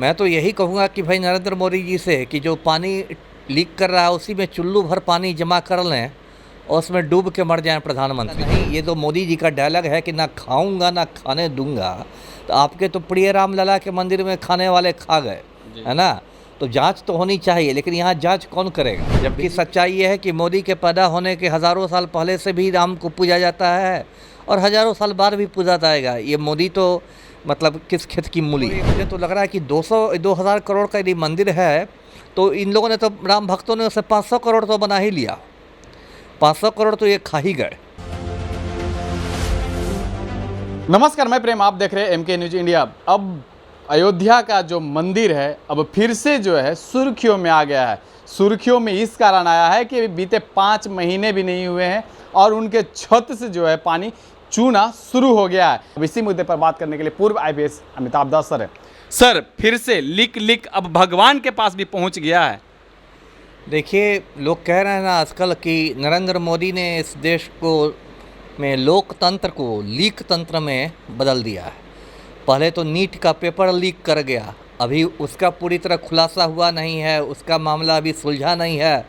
मैं तो यही कहूँगा कि भाई नरेंद्र मोदी जी से कि जो पानी लीक कर रहा है उसी में चुल्लू भर पानी जमा कर लें और उसमें डूब के मर जाएं प्रधानमंत्री। नहीं, ये तो मोदी जी का डायलॉग है कि ना खाऊंगा ना खाने दूंगा। तो आपके तो प्रिय रामलला के मंदिर में खाने वाले खा गए, है ना। तो जांच तो होनी चाहिए, लेकिन यहाँ जांच कौन करेगा? जबकि सच्चाई ये है कि मोदी के पैदा होने के हज़ारों साल पहले से भी राम को पूजा जाता है और हज़ारों साल बाद भी पूजा जाएगा। ये मोदी तो मतलब किस खेत की मूली है। मुझे तो लग रहा है कि 2,000 करोड़ का यदि मंदिर है तो इन लोगों ने तो, राम भक्तों ने उसे 500 करोड़ तो बना ही लिया। 500 करोड़ तो ये खा ही गए। नमस्कार, मैं प्रेम, आप देख रहे हैं MK न्यूज इंडिया। अब अयोध्या का जो मंदिर है अब फिर से जो है सुर्खियों में आ गया है। सुर्खियों में इस कारण आया है कि बीते 5 महीने भी नहीं हुए हैं और उनके छत से जो है पानी चूना शुरू हो गया है। अब इसी मुद्दे पर बात करने के लिए पूर्व IPS अमिताभ दास सर है। सर, फिर से लीक अब भगवान के पास भी पहुंच गया है। देखिए, लोग कह रहे हैं ना आजकल कि नरेंद्र मोदी ने इस देश को में लोकतंत्र को लीक तंत्र में बदल दिया है। पहले तो नीट का पेपर लीक कर गया, अभी उसका पूरी तरह खुलासा हुआ नहीं है, उसका मामला अभी सुलझा नहीं है।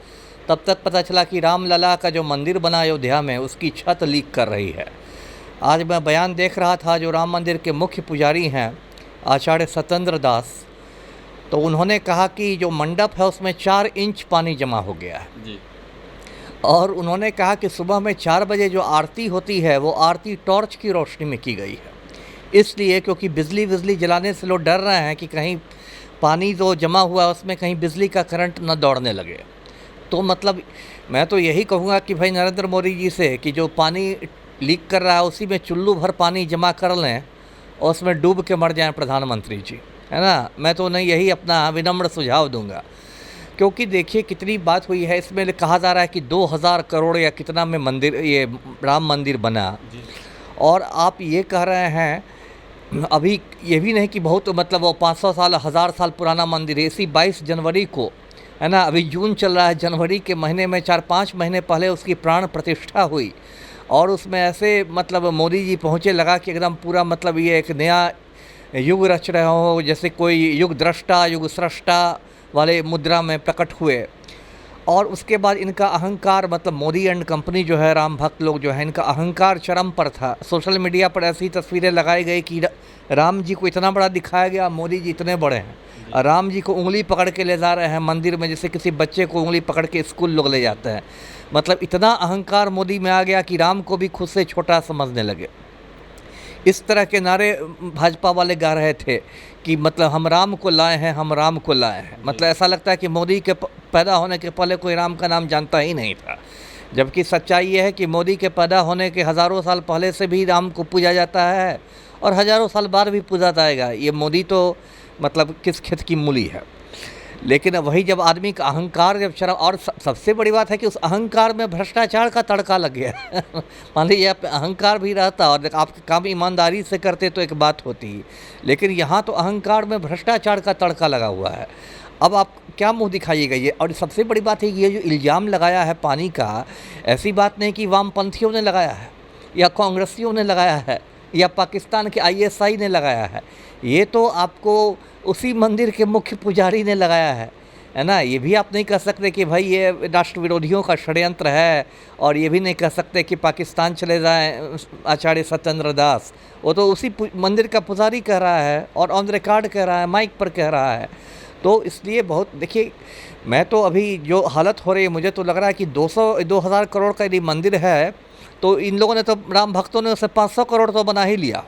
तब तक पता चला कि रामलला का जो मंदिर बना अयोध्या में उसकी छत लीक कर रही है। आज मैं बयान देख रहा था, जो राम मंदिर के मुख्य पुजारी हैं आचार्य सत्येंद्र दास, तो उन्होंने कहा कि जो मंडप है उसमें 4 इंच पानी जमा हो गया है जी। और उन्होंने कहा कि सुबह में 4 बजे जो आरती होती है वो आरती टॉर्च की रोशनी में की गई है, इसलिए क्योंकि बिजली जलाने से लोग डर रहे हैं कि कहीं पानी जो जमा हुआ उसमें कहीं बिजली का करंट न दौड़ने लगे। तो मतलब मैं तो यही कहूँगा कि भाई नरेंद्र मोदी जी से कि जो पानी लीक कर रहा है उसी में चुल्लू भर पानी जमा कर लें और उसमें डूब के मर जाएं प्रधानमंत्री जी, है ना। मैं तो नहीं, यही अपना विनम्र सुझाव दूंगा। क्योंकि देखिए कितनी बात हुई है, इसमें कहा जा रहा है कि 2,000 करोड़ या कितना में मंदिर, ये राम मंदिर बना। और आप ये कह रहे हैं अभी ये भी नहीं कि बहुत मतलब वो 500 साल 1000 साल पुराना मंदिर है। इसी 22 जनवरी को, है ना, अभी जून चल रहा है, जनवरी के महीने में 4-5 महीने पहले उसकी प्राण प्रतिष्ठा हुई और उसमें ऐसे मतलब मोदी जी पहुँचे, लगा कि एकदम पूरा मतलब ये एक नया युग रच रहे हो, जैसे कोई युग दृष्टा युग सृष्टा वाले मुद्रा में प्रकट हुए। और उसके बाद इनका अहंकार, मतलब मोदी एंड कंपनी जो है, राम भक्त लोग जो है, इनका अहंकार चरम पर था। सोशल मीडिया पर ऐसी तस्वीरें लगाई गई कि राम जी को इतना बड़ा दिखाया गया, मोदी जी इतने बड़े हैं, और राम जी को उंगली पकड़ के ले जा रहे हैं मंदिर में, जैसे किसी बच्चे को उंगली पकड़ के स्कूल लोग ले जाते हैं। मतलब इतना अहंकार मोदी में आ गया कि राम को भी खुद से छोटा समझने लगे। इस तरह के नारे भाजपा वाले गा रहे थे कि मतलब हम राम को लाए हैं, हम राम को लाए हैं। मतलब ऐसा लगता है कि मोदी के पैदा होने के पहले कोई राम का नाम जानता ही नहीं था। जबकि सच्चाई ये है कि मोदी के पैदा होने के हज़ारों साल पहले से भी राम को पूजा जाता है और हज़ारों साल बाद भी पूजा जाएगा। ये मोदी तो मतलब किस खेत की मूली है। लेकिन वही जब आदमी का अहंकार जब शर्म, और सबसे बड़ी बात है कि उस अहंकार में भ्रष्टाचार का तड़का लग गया। मान लीजिए आप अहंकार भी रहता और आप काम ईमानदारी से करते तो एक बात होती, लेकिन यहाँ तो अहंकार में भ्रष्टाचार का तड़का लगा हुआ है। अब आप क्या मुंह दिखाइएगा ये। और सबसे बड़ी बात है कि ये जो इल्ज़ाम लगाया है पानी का, ऐसी बात नहीं कि वामपंथियों ने लगाया है या कांग्रेसियों ने लगाया है या पाकिस्तान के ISI ने लगाया है। ये तो आपको उसी मंदिर के मुख्य पुजारी ने लगाया है ना। ये भी आप नहीं कह सकते कि भाई ये राष्ट्र विरोधियों का षड्यंत्र है, और ये भी नहीं कह सकते कि पाकिस्तान चले जाएं आचार्य सत्येंद्र दास। वो तो उसी मंदिर का पुजारी कह रहा है और ऑन रिकॉर्ड कह रहा है, माइक पर कह रहा है। तो इसलिए बहुत, देखिए मैं तो अभी जो हालत हो रही है, मुझे तो लग रहा है कि 2,000 करोड़ का यदि मंदिर है तो इन लोगों ने तो, राम भक्तों ने उसे 500 करोड़ तो बना ही लिया।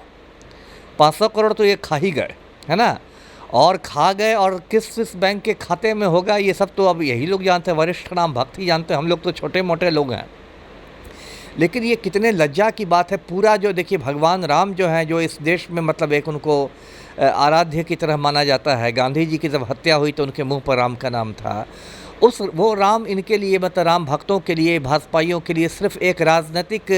500 करोड़ तो ये खा ही गए, है ना। और खा गए, और किस बैंक के खाते में होगा ये सब तो अब यही लोग जानते हैं, वरिष्ठ राम भक्त ही जानते हैं, हम लोग तो छोटे मोटे लोग हैं। लेकिन ये कितने लज्जा की बात है। पूरा जो देखिए भगवान राम जो हैं, जो इस देश में मतलब एक उनको आराध्य की तरह माना जाता है। गांधी जी की जब हत्या हुई तो उनके मुंह पर राम का नाम था। वो राम इनके लिए, मतलब राम भक्तों के लिए, भाजपाइयों के लिए सिर्फ एक राजनीतिक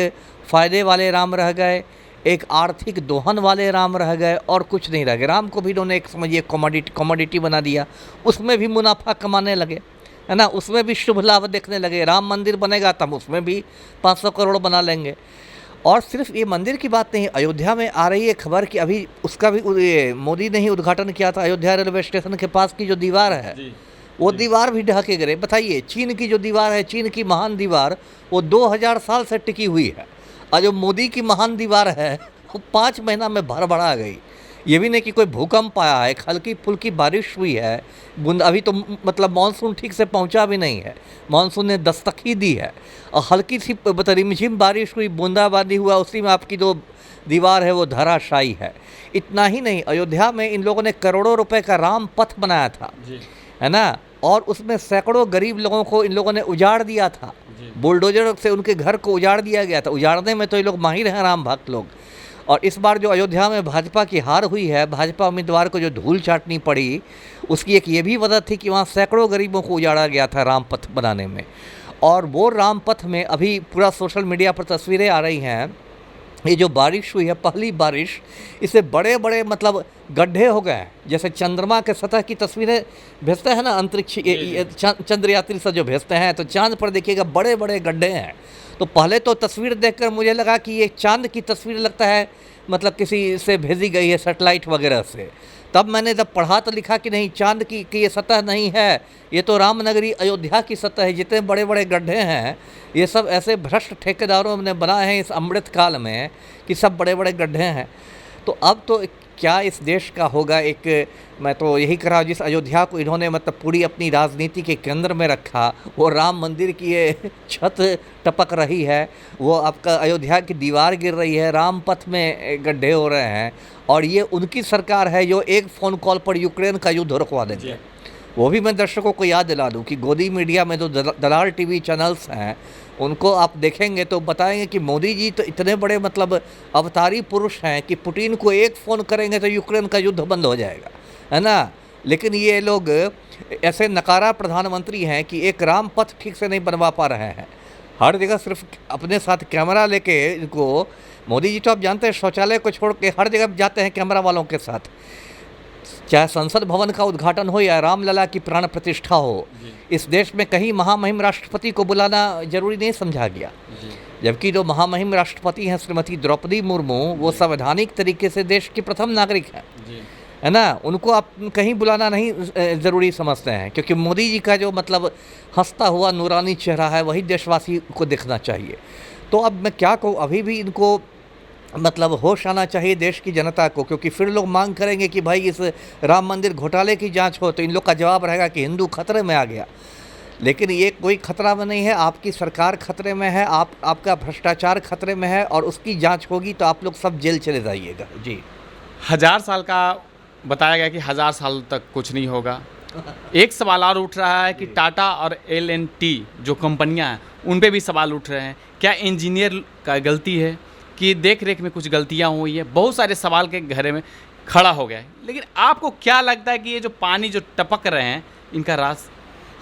फ़ायदे वाले राम रह गए, एक आर्थिक दोहन वाले राम रह गए, और कुछ नहीं रह गए। राम को भी इन्होंने एक समझिए कमोडिटी बना दिया, उसमें भी मुनाफा कमाने लगे, है ना। उसमें भी शुभ लाभ देखने लगे। राम मंदिर बनेगा तब उसमें भी 500 करोड़ बना लेंगे। और सिर्फ ये मंदिर की बात नहीं, अयोध्या में आ रही है खबर कि अभी उसका भी ये मोदी ने ही उद्घाटन किया था। अयोध्या रेलवे स्टेशन के पास की जो दीवार है वो दीवार भी ढह के गिरे। बताइए, चीन की जो दीवार है, चीन की महान दीवार, वो 2000 साल से टिकी हुई है, और जो मोदी की महान दीवार है वो 5 महीना में भरभरा गई। ये भी नहीं कि कोई भूकंप आया है, हल्की फुल्की बारिश हुई है, बूंद अभी तो मतलब मानसून ठीक से पहुंचा भी नहीं है, मानसून ने दस्तक ही दी है, और हल्की सी रिमझिम बारिश हुई, बूंदाबांदी हुआ, उसी में आपकी जो दीवार है वो धराशायी है। इतना ही नहीं, अयोध्या में इन लोगों ने करोड़ों रुपए का राम पथ बनाया था, है ना, और उसमें सैकड़ों गरीब लोगों को इन लोगों ने उजाड़ दिया था, बुलडोजर से उनके घर को उजाड़ दिया गया था। उजाड़ने में तो ये लोग माहिर हैं, राम भक्त लोग। और इस बार जो अयोध्या में भाजपा की हार हुई है, भाजपा उम्मीदवार को जो धूल चाटनी पड़ी, उसकी एक ये भी वजह थी कि वहाँ सैकड़ों गरीबों को उजाड़ा गया था राम पथ बनाने में। और वो राम पथ में अभी पूरा सोशल मीडिया पर तस्वीरें आ रही हैं, ये जो बारिश हुई है, पहली बारिश, इससे बड़े बड़े मतलब गड्ढे हो गए हैं। जैसे चंद्रमा के सतह की तस्वीरें भेजते हैं ना अंतरिक्ष, चंद्रयात्री से जो भेजते हैं, तो चांद पर देखिएगा बड़े बड़े गड्ढे हैं। तो पहले तो तस्वीर देखकर मुझे लगा कि ये चांद की तस्वीर लगता है, मतलब किसी से भेजी गई है सैटेलाइट वगैरह से। तब मैंने जब पढ़ा तो लिखा कि नहीं, चांद की ये सतह नहीं है, ये तो रामनगरी अयोध्या की सतह है। जितने बड़े बड़े गड्ढे हैं ये सब ऐसे भ्रष्ट ठेकेदारों ने बनाए हैं इस अमृत काल में कि सब बड़े बड़े गड्ढे हैं। तो अब तो क्या इस देश का होगा। एक मैं तो यही कह रहा हूँ, जिस अयोध्या को इन्होंने मतलब पूरी अपनी राजनीति के केंद्र में रखा, वो राम मंदिर की ये छत टपक रही है, वो आपका अयोध्या की दीवार गिर रही है, राम पथ में गड्ढे हो रहे हैं, और ये उनकी सरकार है जो एक फ़ोन कॉल पर यूक्रेन का युद्ध रुकवा देती है। वो भी मैं दर्शकों को याद दिला दूं कि गोदी मीडिया में जो दलाल टीवी चैनल्स हैं, उनको आप देखेंगे तो बताएंगे कि मोदी जी तो इतने बड़े मतलब अवतारी पुरुष हैं कि पुतिन को एक फ़ोन करेंगे तो यूक्रेन का युद्ध बंद हो जाएगा, है ना। लेकिन ये लोग ऐसे नकारा प्रधानमंत्री हैं कि एक राम पथ ठीक से नहीं बनवा पा रहे हैं। हर जगह सिर्फ अपने साथ कैमरा लेके इनको, मोदी जी तो आप जानते हैं शौचालय को छोड़ के हर जगह जाते हैं कैमरा वालों के साथ। चाहे संसद भवन का उद्घाटन हो या रामलला की प्राण प्रतिष्ठा हो, इस देश में कहीं महामहिम राष्ट्रपति को बुलाना जरूरी नहीं समझा गया। जबकि जो महामहिम राष्ट्रपति हैं श्रीमती द्रौपदी मुर्मू, वो संवैधानिक तरीके से देश की प्रथम नागरिक हैं, है ना। उनको आप कहीं बुलाना नहीं ज़रूरी समझते हैं, क्योंकि मोदी जी का जो मतलब हंसता हुआ नूरानी चेहरा है वही देशवासी को दिखना चाहिए। तो अब मैं क्या कहूँ, अभी भी इनको मतलब होश आना चाहिए देश की जनता को, क्योंकि फिर लोग मांग करेंगे कि भाई इस राम मंदिर घोटाले की जांच हो, तो इन लोग का जवाब रहेगा कि हिंदू खतरे में आ गया। लेकिन ये कोई खतरा में नहीं है, आपकी सरकार खतरे में है, आपका भ्रष्टाचार खतरे में है, और उसकी जांच होगी तो आप लोग सब जेल चले जाइएगा। जी, 1000 साल का बताया गया कि 1000 साल तक कुछ नहीं होगा। एक सवाल और उठ रहा है कि टाटा और L&T जो कंपनियां हैं उन पे भी सवाल उठ रहे हैं, क्या इंजीनियर का गलती है कि देख रेख में कुछ गलतियां हुई है। बहुत सारे सवाल के घेरे में खड़ा हो गया है। लेकिन आपको क्या लगता है कि ये जो पानी जो टपक रहे हैं, इनका राज?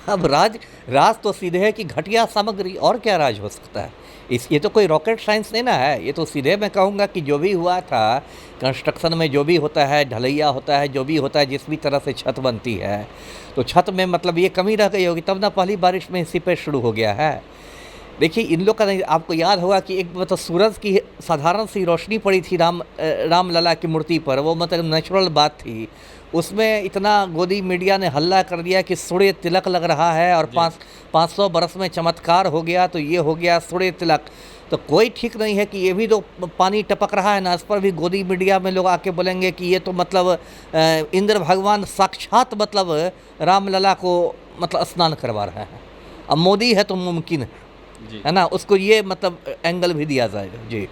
अब राज तो सीधे है कि घटिया सामग्री, और क्या राज हो सकता है। ये तो कोई रॉकेट साइंस नहीं ना है। ये तो सीधे मैं कहूँगा कि जो भी हुआ था कंस्ट्रक्शन में, जो भी होता है, ढलैया होता है, जो भी होता है, जिस भी तरह से छत बनती है, तो छत में मतलब ये कमी रह गई होगी, तब ना पहली बारिश में सीपेज शुरू हो गया है। देखिए, इन लोग का आपको याद होगा कि एक मतलब सूरज की साधारण सी रोशनी पड़ी थी रामलला की मूर्ति पर, वो मतलब नेचुरल बात थी। उसमें इतना गोदी मीडिया ने हल्ला कर दिया कि सूर्य तिलक लग रहा है, और 500 बरस में चमत्कार हो गया, तो ये हो गया सूर्य तिलक। तो कोई ठीक नहीं है कि ये भी तो पानी टपक रहा है ना, इस पर भी गोदी मीडिया में लोग आके बोलेंगे कि ये तो मतलब इंद्र भगवान साक्षात मतलब रामलला को मतलब स्नान करवा रहे हैं। अब मोदी है तो मुमकिन है ना, उसको ये मतलब एंगल भी दिया जाएगा। जी,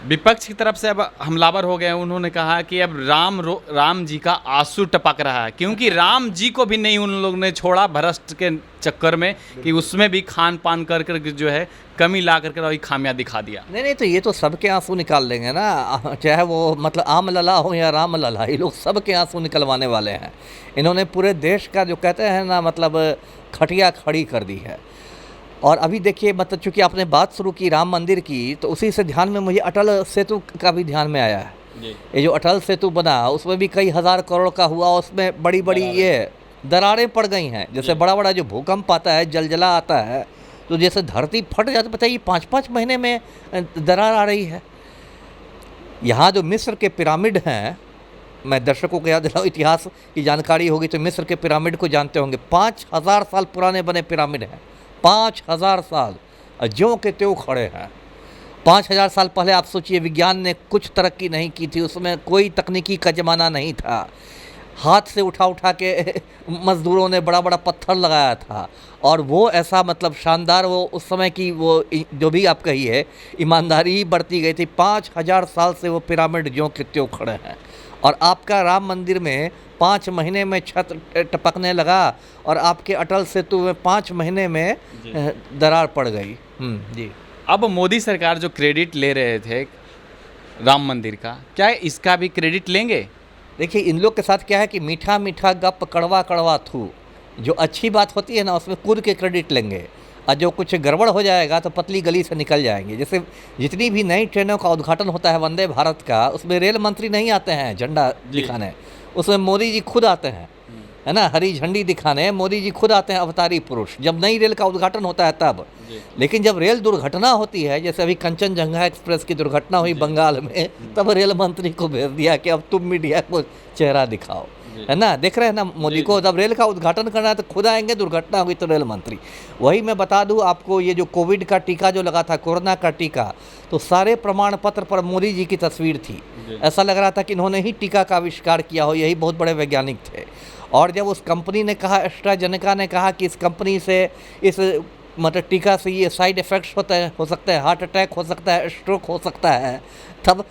विपक्ष की तरफ से अब हमलावर हो गए। उन्होंने कहा कि अब राम जी का आंसू टपक रहा है, क्योंकि राम जी को भी नहीं उन लोगों ने छोड़ा भ्रष्ट के चक्कर में, कि उसमें भी खान पान कर जो है कमी ला करके वही खामियां दिखा दिया। नहीं, तो ये तो सबके आंसू निकाल लेंगे ना, चाहे वो मतलब आम लला हो या राम लला, ये लोग सबके आंसू निकलवाने वाले हैं। इन्होंने पूरे देश का जो कहते हैं ना मतलब खटिया खड़ी कर दी है। और अभी देखिए, मतलब चूँकि आपने बात शुरू की राम मंदिर की, तो उसी से ध्यान में मुझे अटल सेतु का भी ध्यान में आया है। ये जो अटल सेतु बना, उसमें भी कई हज़ार करोड़ का हुआ, उसमें बड़ी बड़ी ये दरारें पड़ गई हैं। जैसे बड़ा बड़ा जो भूकंप आता है, जलजला आता है, तो जैसे धरती फट जाती, बताइए 5-5 महीने में दरार आ रही है। यहाँ जो मिस्र के पिरामिड हैं, मैं दर्शकों को याद दिलाऊं, इतिहास की जानकारी होगी तो मिस्र के पिरामिड को जानते होंगे। 5000 साल पुराने बने पिरामिड हैं, 5000 साल, और ज्यों के त्यों खड़े हैं। 5000 साल पहले आप सोचिए, विज्ञान ने कुछ तरक्की नहीं की थी, उसमें कोई तकनीकी का ज़माना नहीं था। हाथ से उठा उठा के मज़दूरों ने बड़ा बड़ा पत्थर लगाया था, और वो ऐसा मतलब शानदार, वो उस समय की वो जो भी आप कहिए ईमानदारी ही बढ़ती गई थी। 5000 साल से वो पिरामिड ज्यों के त्यों खड़े हैं, और आपका राम मंदिर में 5 महीने में छत टपकने लगा, और आपके अटल सेतु में 5 महीने में दरार पड़ गई। जी। अब मोदी सरकार जो क्रेडिट ले रहे थे राम मंदिर का, क्या इसका भी क्रेडिट लेंगे? देखिए, इन लोग के साथ क्या है कि मीठा मीठा गप, कड़वा कड़वा थू। जो अच्छी बात होती है ना, उसमें कूद के क्रेडिट लेंगे, और जो कुछ गड़बड़ हो जाएगा तो पतली गली से निकल जाएंगे। जैसे जितनी भी नई ट्रेनों का उद्घाटन होता है वंदे भारत का, उसमें रेल मंत्री नहीं आते हैं झंडा दिखाने, उसमें मोदी जी खुद आते हैं, है ना, हरी झंडी दिखाने मोदी जी खुद आते हैं, अवतारी पुरुष, जब नई रेल का उद्घाटन होता है तब। लेकिन जब रेल दुर्घटना होती है, जैसे अभी कंचनजंगा एक्सप्रेस की दुर्घटना हुई बंगाल में, तब रेल मंत्री को भेज दिया कि अब तुम मीडिया को चेहरा दिखाओ, है ना। देख रहे हैं ना मोदी को, जब रेल का उद्घाटन करना है तो खुद आएंगे, दुर्घटना हुई तो रेल मंत्री। वही मैं बता दूं आपको, ये जो कोविड का टीका जो लगा था, कोरोना का टीका, तो सारे प्रमाण पत्र पर मोदी जी की तस्वीर थी। ऐसा लग रहा था कि इन्होंने ही टीका का आविष्कार किया हो, यही बहुत बड़े वैज्ञानिक थे। और जब उस कंपनी ने कहा, एस्ट्राजेनेका ने कहा कि इस कंपनी से, इस मतलब टीका से ये साइड इफ़ेक्ट्स हो सकते हैं, हार्ट अटैक हो सकता है, स्ट्रोक हो सकता है, तब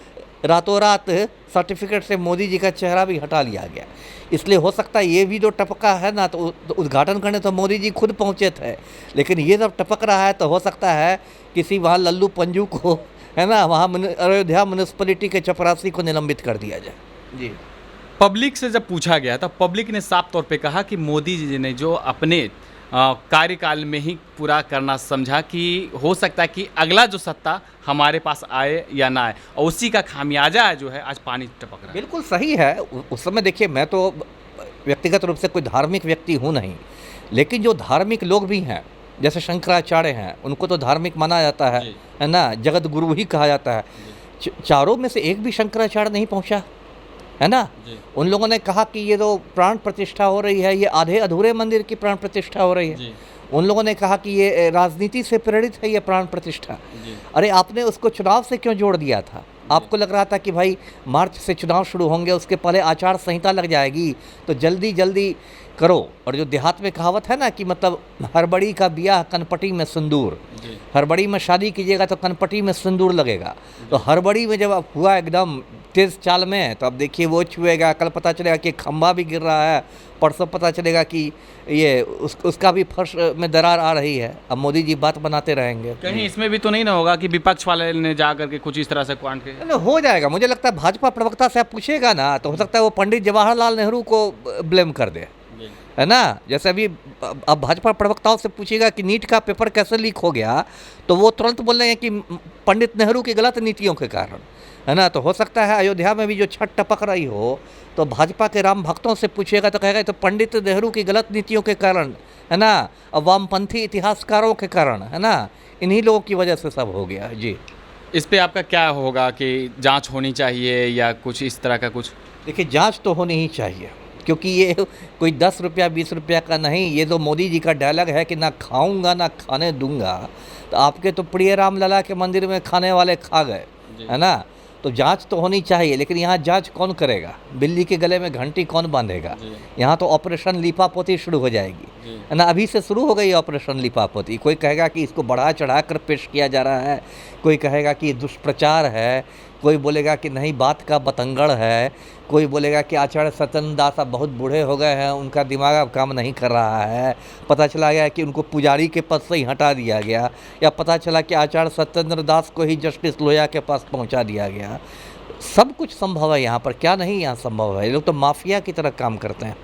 रातों रात सर्टिफिकेट से मोदी जी का चेहरा भी हटा लिया गया। इसलिए हो सकता है ये भी जो टपका है ना, तो उद्घाटन करने तो मोदी जी खुद पहुंचे थे, लेकिन ये जब टपक रहा है तो हो सकता है किसी वहाँ लल्लू पंजू को, है ना, वहाँ अयोध्या म्यूनिसिपैलिटी के चपरासी को निलंबित कर दिया जाए। जी। पब्लिक से जब पूछा गया तो पब्लिक ने साफ तौर पे कहा कि मोदी जी ने जो अपने कार्यकाल में ही पूरा करना समझा, कि हो सकता है कि अगला जो सत्ता हमारे पास आए या ना आए, और उसी का खामियाजा जो है आज पानी टपक रहा है। बिल्कुल सही है। उस समय देखिए, मैं तो व्यक्तिगत रूप से कोई धार्मिक व्यक्ति हूँ नहीं, लेकिन जो धार्मिक लोग भी हैं, जैसे शंकराचार्य हैं, उनको तो धार्मिक माना जाता है ना, जगत गुरु ही कहा जाता है। चारों में से एक भी शंकराचार्य नहीं पहुँचा, है ना। उन लोगों ने कहा कि ये तो प्राण प्रतिष्ठा हो रही है, ये आधे अधूरे मंदिर की प्राण प्रतिष्ठा हो रही है। उन लोगों ने कहा कि ये राजनीति से प्रेरित है, ये प्राण प्रतिष्ठा। अरे आपने उसको चुनाव से क्यों जोड़ दिया था? आपको लग रहा था कि भाई मार्च से चुनाव शुरू होंगे, उसके पहले आचार संहिता लग जाएगी, तो जल्दी जल्दी करो। और जो देहात में कहावत है ना कि मतलब हड़बड़ी का ब्याह कनपटी में सिंदूर, हड़बड़ी में शादी कीजिएगा तो कनपटी में सिंदूर लगेगा। तो हड़बड़ी में जब अब हुआ एकदम तेज़ चाल में, तो अब देखिए वो छुएगा, कल पता चलेगा कि खंभा भी गिर रहा है, परसों पता चलेगा कि ये उसका भी फर्श में दरार आ रही है। अब मोदी जी बात बनाते रहेंगे। कहीं इसमें भी तो नहीं ना होगा कि विपक्ष वाले ने जा करके कुछ इस तरह से क्वांट के हो जाएगा। मुझे लगता है भाजपा प्रवक्ता से आप पूछेगा ना, तो हो सकता है वो पंडित जवाहरलाल नेहरू को ब्लेम कर दे, है ना। जैसे अभी अब भाजपा प्रवक्ताओं से पूछेगा कि नीट का पेपर कैसे लीक हो गया, तो वो तुरंत बोल रहे हैं कि पंडित नेहरू की गलत नीतियों के कारण, है ना। तो हो सकता है अयोध्या में भी जो छत टपक रही हो, तो भाजपा के राम भक्तों से पूछेगा तो कहेगा तो पंडित नेहरू की गलत नीतियों के कारण, है ना, और वामपंथी इतिहासकारों के कारण, है ना, इन्हीं लोगों की वजह से सब हो गया। जी। इस पे आपका क्या होगा कि जांच होनी चाहिए या कुछ इस तरह का कुछ? देखिए, जांच तो होनी ही चाहिए, क्योंकि ये कोई 10 रुपया 20 रुपया का नहीं, ये तो मोदी जी का डायलॉग है कि ना खाऊंगा ना खाने दूंगा। तो आपके तो प्रिय राम लला के मंदिर में खाने वाले खा गए, है ना। तो जांच तो होनी चाहिए, लेकिन यहाँ जांच कौन करेगा? बिल्ली के गले में घंटी कौन बांधेगा? यहाँ तो ऑपरेशन लीपापोती शुरू हो जाएगी, है ना। अभी से शुरू हो गई ऑपरेशन लीपापोती। कोई कहेगा कि इसको बढ़ा चढ़ा कर पेश किया जा रहा है, कोई कहेगा कि दुष्प्रचार है, कोई बोलेगा कि नहीं बात का बतंगड़ है, कोई बोलेगा कि आचार्य सत्येंद्र दास अब बहुत बूढ़े हो गए हैं, उनका दिमाग अब काम नहीं कर रहा है, पता चला गया कि उनको पुजारी के पद से ही हटा दिया गया, या पता चला कि आचार्य सत्येंद्र दास को ही जस्टिस लोहिया के पास पहुंचा दिया गया। सब कुछ संभव है यहाँ पर, क्या नहीं यहाँ संभव है। ये लोग तो माफिया की तरह काम करते हैं।